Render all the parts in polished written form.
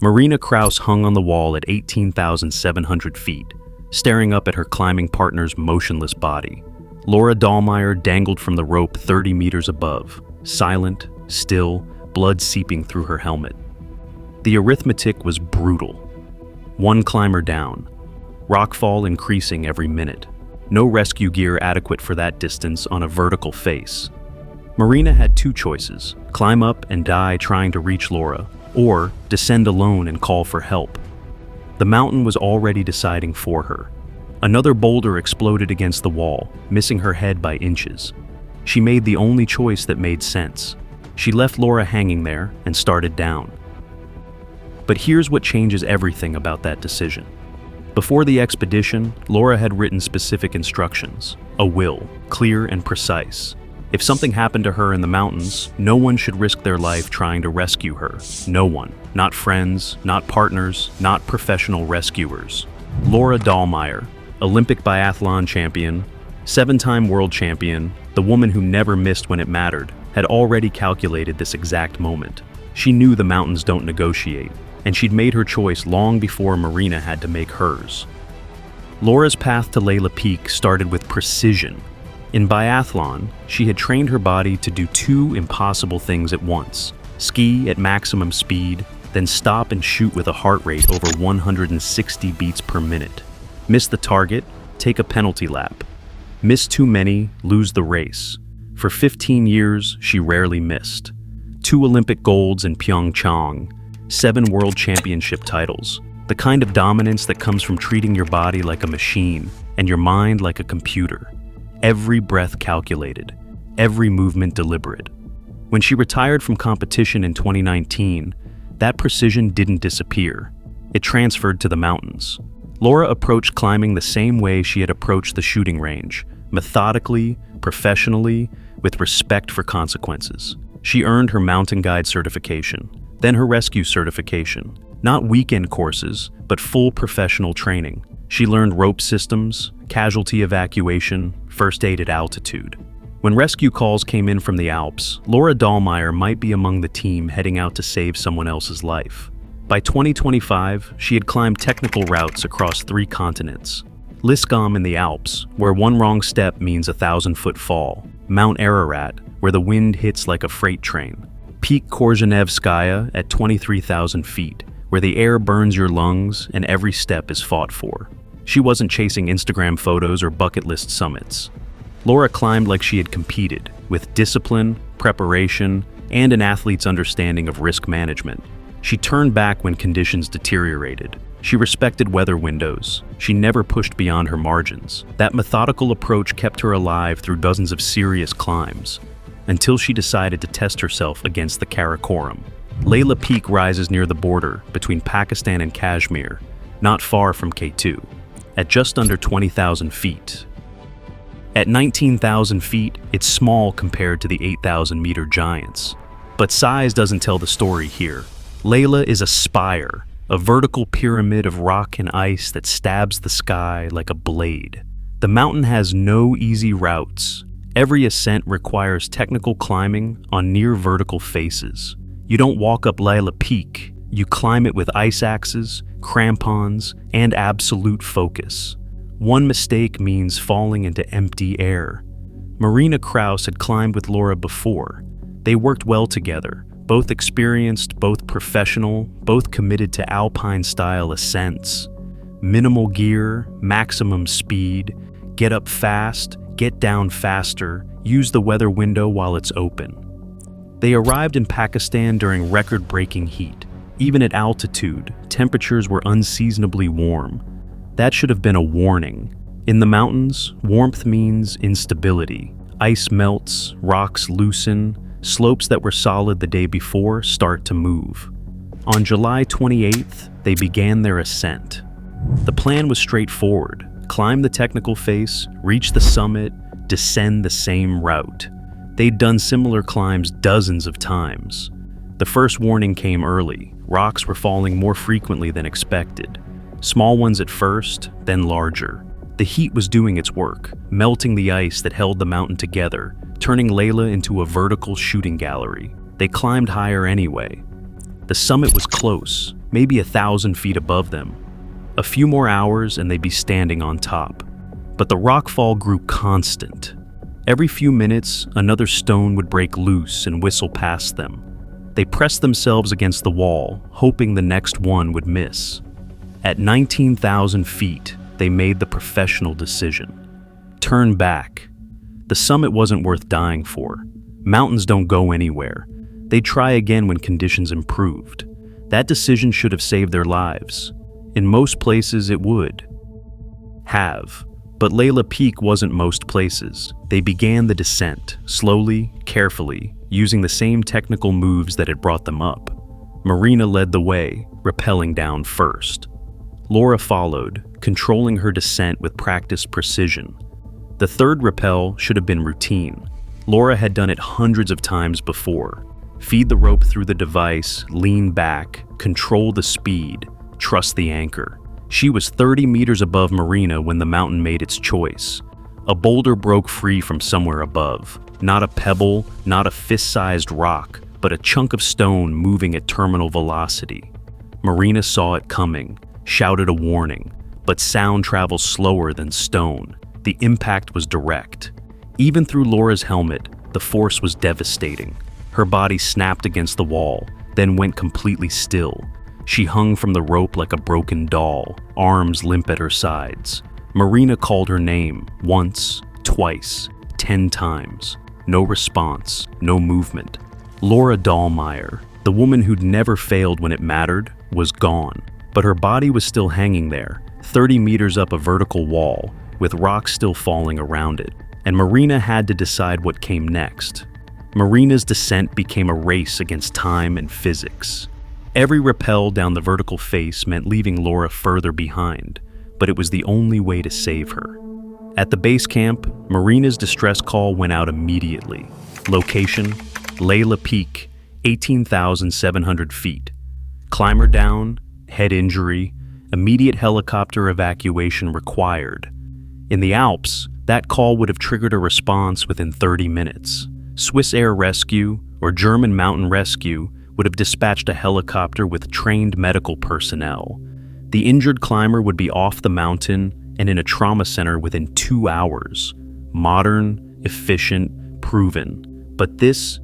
Marina Kraus hung on the wall at 18,700 feet, staring up at her climbing partner's motionless body. Laura Dahlmeier dangled from the rope 30 meters above, silent, still, blood seeping through her helmet. The arithmetic was brutal. One climber down, rockfall increasing every minute. No rescue gear adequate for that distance on a vertical face. Marina had two choices: climb up and die trying to reach Laura, or descend alone and call for help. The mountain was already deciding for her. Another boulder exploded against the wall, missing her head by inches. She made the only choice that made sense. She left Laura hanging there and started down. But here's what changes everything about that decision. Before the expedition, Laura had written specific instructions, a will, clear and precise. If something happened to her in the mountains, no one should risk their life trying to rescue her. No one. Not friends, not partners, not professional rescuers. Laura Dahlmeier, Olympic biathlon champion, 7-time world champion, the woman who never missed when it mattered, had already calculated this exact moment. She knew the mountains don't negotiate, and she'd made her choice long before Marina had to make hers. Laura's path to Laila Peak started with precision. In biathlon, she had trained her body to do two impossible things at once: ski at maximum speed, then stop and shoot with a heart rate over 160 beats per minute. Miss the target, take a penalty lap. Miss too many, lose the race. For 15 years, she rarely missed. 2 Olympic golds in Pyeongchang, 7 world championship titles. The kind of dominance that comes from treating your body like a machine and your mind like a computer. Every breath calculated, every movement deliberate. When she retired from competition in 2019, that precision didn't disappear. It transferred to the mountains. Laura approached climbing the same way she had approached the shooting range, methodically, professionally, with respect for consequences. She earned her mountain guide certification, then her rescue certification. Not weekend courses, but full professional training. She learned rope systems, casualty evacuation, first aid at altitude. When rescue calls came in from the Alps, Laura Dahlmeier might be among the team heading out to save someone else's life. By 2025, she had climbed technical routes across 3 continents. Liscom in the Alps, where one wrong step means a 1,000-foot fall. Mount Ararat, where the wind hits like a freight train. Peak Korzhenevskaya at 23,000 feet, where the air burns your lungs and every step is fought for. She wasn't chasing Instagram photos or bucket list summits. Laura climbed like she had competed, with discipline, preparation, and an athlete's understanding of risk management. She turned back when conditions deteriorated. She respected weather windows. She never pushed beyond her margins. That methodical approach kept her alive through dozens of serious climbs, until she decided to test herself against the Karakoram. Laila Peak rises near the border between Pakistan and Kashmir, not far from K2, at just under 20,000 feet. At 19,000 feet, it's small compared to the 8,000-meter giants. But size doesn't tell the story here. Laila is a spire, a vertical pyramid of rock and ice that stabs the sky like a blade. The mountain has no easy routes. Every ascent requires technical climbing on near-vertical faces. You don't walk up Laila Peak, you climb it with ice axes, crampons, and absolute focus. One mistake means falling into empty air. Marina Kraus had climbed with Laura before. They worked well together, both experienced, both professional, both committed to alpine-style ascents. Minimal gear, maximum speed, get up fast, get down faster, use the weather window while it's open. They arrived in Pakistan during record-breaking heat. Even at altitude, temperatures were unseasonably warm. That should have been a warning. In the mountains, warmth means instability. Ice melts, rocks loosen, slopes that were solid the day before start to move. On July 28th, they began their ascent. The plan was straightforward: climb the technical face, reach the summit, descend the same route. They'd done similar climbs dozens of times. The first warning came early. Rocks were falling more frequently than expected. Small ones at first, then larger. The heat was doing its work, melting the ice that held the mountain together, turning Laila into a vertical shooting gallery. They climbed higher anyway. The summit was close, maybe 1,000 feet above them. A few more hours and they'd be standing on top. But the rockfall grew constant. Every few minutes, another stone would break loose and whistle past them. They pressed themselves against the wall, hoping the next one would miss. At 19,000 feet, they made the professional decision. Turn back. The summit wasn't worth dying for. Mountains don't go anywhere. They'd try again when conditions improved. That decision should have saved their lives. In most places, it would have. But Laila Peak wasn't most places. They began the descent, slowly, carefully, using the same technical moves that had brought them up. Marina led the way, rappelling down first. Laura followed, controlling her descent with practiced precision. The third rappel should have been routine. Laura had done it hundreds of times before. Feed the rope through the device, lean back, control the speed, trust the anchor. She was 30 meters above Marina when the mountain made its choice. A boulder broke free from somewhere above. Not a pebble, not a fist-sized rock, but a chunk of stone moving at terminal velocity. Marina saw it coming, shouted a warning, but sound travels slower than stone. The impact was direct. Even through Laura's helmet, the force was devastating. Her body snapped against the wall, then went completely still. She hung from the rope like a broken doll, arms limp at her sides. Marina called her name once, twice, 10 times. No response, no movement. Laura Dahlmeier, the woman who'd never failed when it mattered, was gone. But her body was still hanging there, 30 meters up a vertical wall, with rocks still falling around it. And Marina had to decide what came next. Marina's descent became a race against time and physics. Every rappel down the vertical face meant leaving Laura further behind, but it was the only way to save her. At the base camp, Marina's distress call went out immediately. Location, Laila Peak, 18,700 feet. Climber down, head injury, immediate helicopter evacuation required. In the Alps, that call would have triggered a response within 30 minutes. Swiss Air Rescue or German Mountain Rescue would have dispatched a helicopter with trained medical personnel. The injured climber would be off the mountain and in a trauma center within 2 hours. Modern, efficient, proven. But this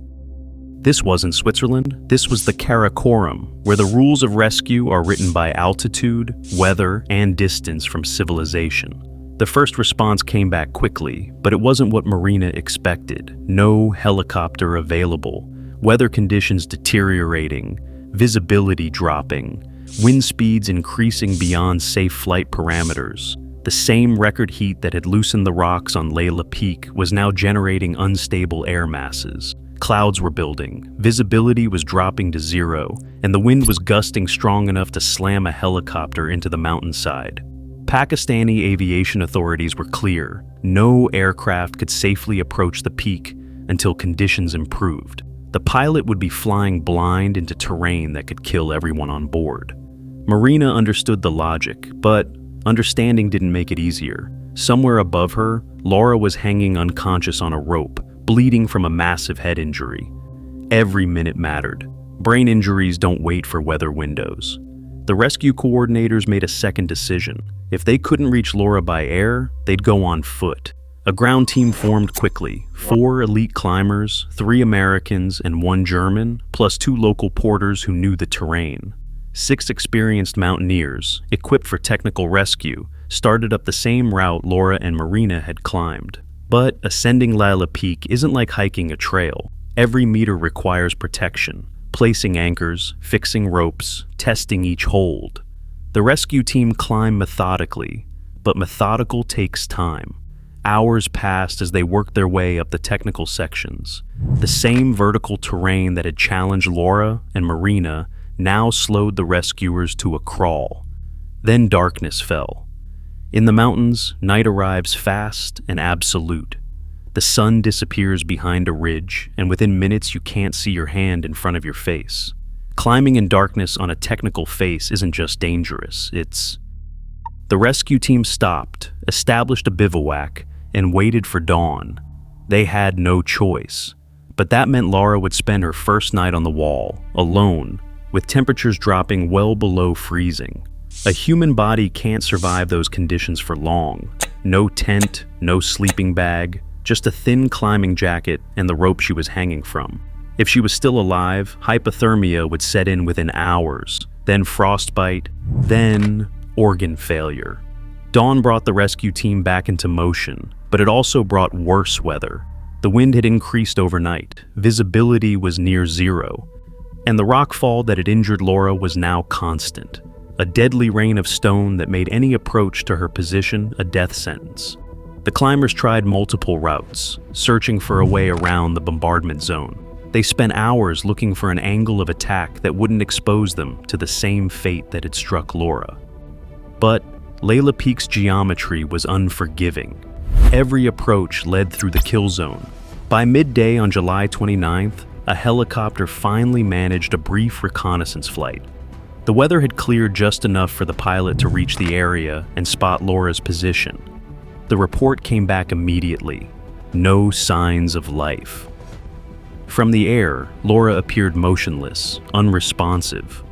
wasn't Switzerland. This was the Karakoram, where the rules of rescue are written by altitude, weather, and distance from civilization. The first response came back quickly, but it wasn't what Marina expected. No helicopter available. Weather conditions deteriorating, visibility dropping, wind speeds increasing beyond safe flight parameters. The same record heat that had loosened the rocks on Laila Peak was now generating unstable air masses. Clouds were building, visibility was dropping to zero, and the wind was gusting strong enough to slam a helicopter into the mountainside. Pakistani aviation authorities were clear. No aircraft could safely approach the peak until conditions improved. The pilot would be flying blind into terrain that could kill everyone on board. Marina understood the logic, but understanding didn't make it easier. Somewhere above her, Laura was hanging unconscious on a rope, bleeding from a massive head injury. Every minute mattered. Brain injuries don't wait for weather windows. The rescue coordinators made a second decision. If they couldn't reach Laura by air, they'd go on foot. A ground team formed quickly. 4 elite climbers, 3 Americans, and 1 German, plus 2 local porters who knew the terrain. 6 experienced mountaineers, equipped for technical rescue, started up the same route Laura and Marina had climbed. But ascending Laila Peak isn't like hiking a trail. Every meter requires protection, placing anchors, fixing ropes, testing each hold. The rescue team climbed methodically, but methodical takes time. Hours passed as they worked their way up the technical sections. The same vertical terrain that had challenged Laura and Marina now slowed the rescuers to a crawl. Then darkness fell. In the mountains, night arrives fast and absolute. The sun disappears behind a ridge, and within minutes you can't see your hand in front of your face. Climbing in darkness on a technical face isn't just dangerous, it's... The rescue team stopped, established a bivouac, and waited for dawn. They had no choice. But that meant Laura would spend her first night on the wall, alone, with temperatures dropping well below freezing. A human body can't survive those conditions for long. No tent, no sleeping bag, just a thin climbing jacket and the rope she was hanging from. If she was still alive, hypothermia would set in within hours, then frostbite, then organ failure. Dawn brought the rescue team back into motion, but it also brought worse weather. The wind had increased overnight, visibility was near zero, and the rockfall that had injured Laura was now constant. A deadly rain of stone that made any approach to her position a death sentence. The climbers tried multiple routes, searching for a way around the bombardment zone. They spent hours looking for an angle of attack that wouldn't expose them to the same fate that had struck Laura. But Laila Peak's geometry was unforgiving. Every approach led through the kill zone. By midday on July 29th, a helicopter finally managed a brief reconnaissance flight. The weather had cleared just enough for the pilot to reach the area and spot Laura's position. The report came back immediately. No signs of life. From the air, Laura appeared motionless, unresponsive.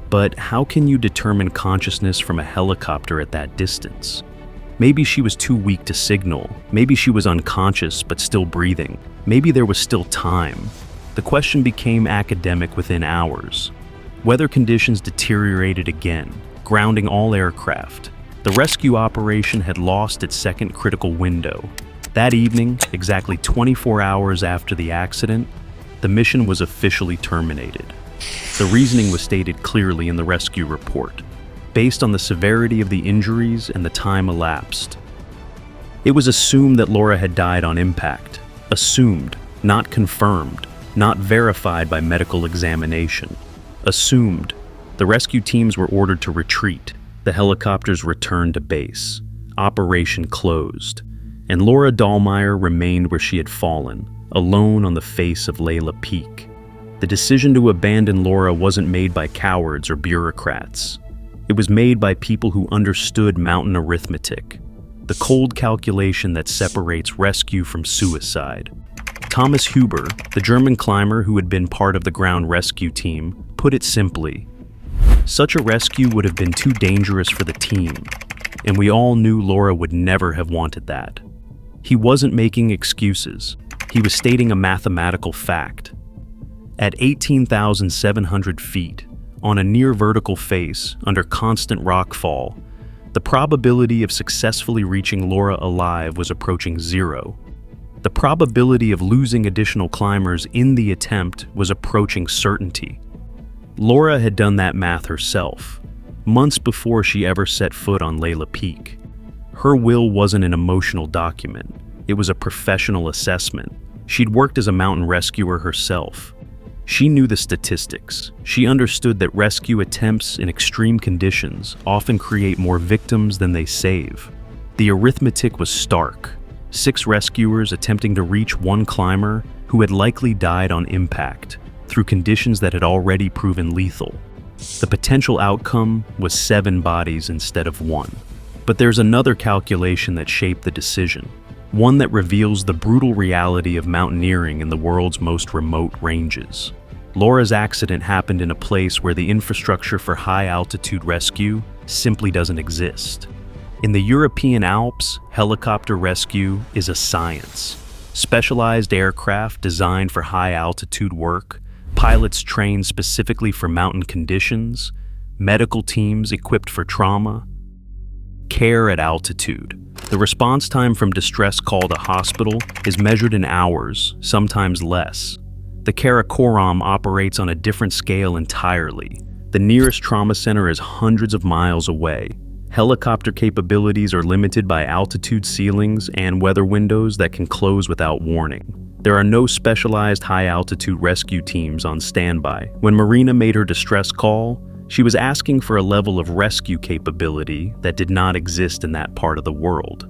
But how can you determine consciousness from a helicopter at that distance? Maybe she was too weak to signal. Maybe she was unconscious but still breathing. Maybe there was still time. The question became academic within hours. Weather conditions deteriorated again, grounding all aircraft. The rescue operation had lost its second critical window. That evening, exactly 24 hours after the accident, the mission was officially terminated. The reasoning was stated clearly in the rescue report, based on the severity of the injuries and the time elapsed. It was assumed that Laura had died on impact. Assumed, not confirmed, not verified by medical examination. Assumed. The rescue teams were ordered to retreat. The helicopters returned to base. Operation closed. And Laura Dahlmeier remained where she had fallen, alone on the face of Laila Peak. The decision to abandon Laura wasn't made by cowards or bureaucrats. It was made by people who understood mountain arithmetic, the cold calculation that separates rescue from suicide. Thomas Huber, the German climber who had been part of the ground rescue team, put it simply: such a rescue would have been too dangerous for the team, and we all knew Laura would never have wanted that. He wasn't making excuses. He was stating a mathematical fact. At 18,700 feet, on a near-vertical face, under constant rockfall, the probability of successfully reaching Laura alive was approaching zero. The probability of losing additional climbers in the attempt was approaching certainty. Laura had done that math herself, months before she ever set foot on Laila Peak. Her will wasn't an emotional document. It was a professional assessment. She'd worked as a mountain rescuer herself. She knew the statistics. She understood that rescue attempts in extreme conditions often create more victims than they save. The arithmetic was stark. 6 rescuers attempting to reach one climber who had likely died on impact through conditions that had already proven lethal. The potential outcome was 7 bodies instead of 1. But there's another calculation that shaped the decision, one that reveals the brutal reality of mountaineering in the world's most remote ranges. Laura's accident happened in a place where the infrastructure for high-altitude rescue simply doesn't exist. In the European Alps, helicopter rescue is a science. Specialized aircraft designed for high-altitude work, pilots trained specifically for mountain conditions, medical teams equipped for trauma, care at altitude. The response time from distress call to hospital is measured in hours, sometimes less. The Karakoram operates on a different scale entirely. The nearest trauma center is hundreds of miles away. Helicopter capabilities are limited by altitude ceilings and weather windows that can close without warning. There are no specialized high-altitude rescue teams on standby. When Marina made her distress call, she was asking for a level of rescue capability that did not exist in that part of the world.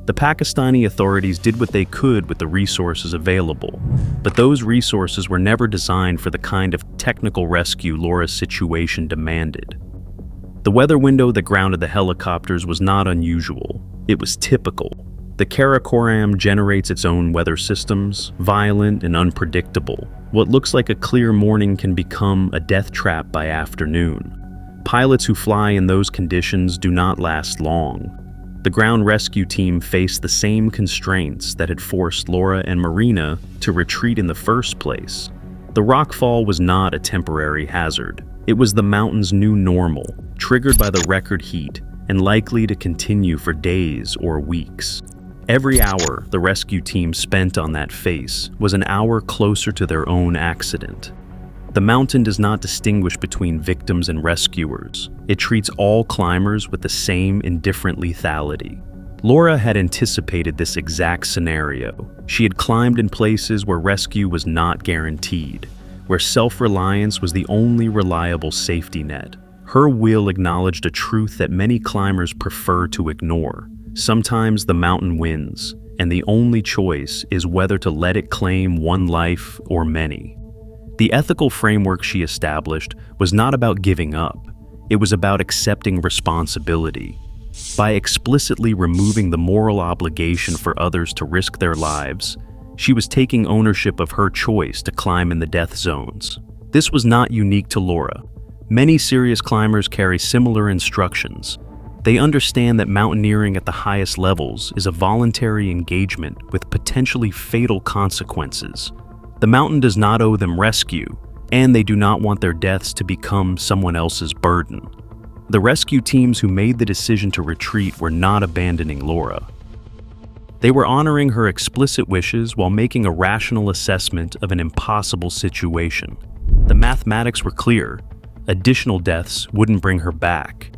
The Pakistani authorities did what they could with the resources available, but those resources were never designed for the kind of technical rescue Laura's situation demanded. The weather window that grounded the helicopters was not unusual. It was typical. The Karakoram generates its own weather systems, violent and unpredictable. What looks like a clear morning can become a death trap by afternoon. Pilots who fly in those conditions do not last long. The ground rescue team faced the same constraints that had forced Laura and Marina to retreat in the first place. The rockfall was not a temporary hazard. It was the mountain's new normal, triggered by the record heat and likely to continue for days or weeks. Every hour the rescue team spent on that face was an hour closer to their own accident. The mountain does not distinguish between victims and rescuers. It treats all climbers with the same indifferent lethality. Laura had anticipated this exact scenario. She had climbed in places where rescue was not guaranteed, where self-reliance was the only reliable safety net. Her will acknowledged a truth that many climbers prefer to ignore. Sometimes the mountain wins, and the only choice is whether to let it claim one life or many. The ethical framework she established was not about giving up. It was about accepting responsibility. By explicitly removing the moral obligation for others to risk their lives, she was taking ownership of her choice to climb in the death zones. This was not unique to Laura. Many serious climbers carry similar instructions. They understand that mountaineering at the highest levels is a voluntary engagement with potentially fatal consequences. The mountain does not owe them rescue, and they do not want their deaths to become someone else's burden. The rescue teams who made the decision to retreat were not abandoning Laura. They were honoring her explicit wishes while making a rational assessment of an impossible situation. The mathematics were clear. Additional deaths wouldn't bring her back.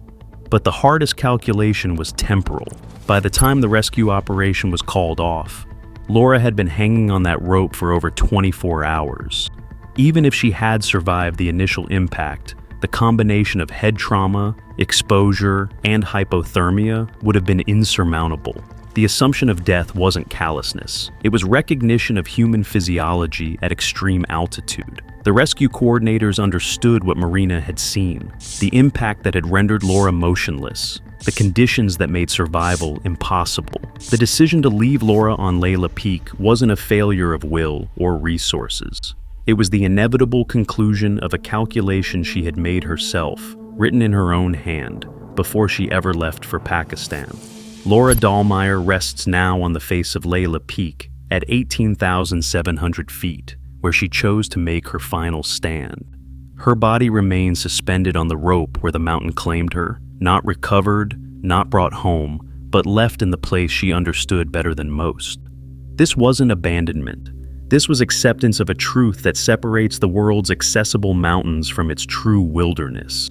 But the hardest calculation was temporal. By the time the rescue operation was called off, Laura had been hanging on that rope for over 24 hours. Even if she had survived the initial impact, the combination of head trauma, exposure, and hypothermia would have been insurmountable. The assumption of death wasn't callousness. It was recognition of human physiology at extreme altitude. The rescue coordinators understood what Marina had seen, the impact that had rendered Laura motionless, the conditions that made survival impossible. The decision to leave Laura on Laila Peak wasn't a failure of will or resources. It was the inevitable conclusion of a calculation she had made herself, written in her own hand, before she ever left for Pakistan. Laura Dahlmeier rests now on the face of Laila Peak at 18,700 feet, where she chose to make her final stand. Her body remains suspended on the rope where the mountain claimed her, not recovered, not brought home, but left in the place she understood better than most. This wasn't abandonment. This was acceptance of a truth that separates the world's accessible mountains from its true wilderness.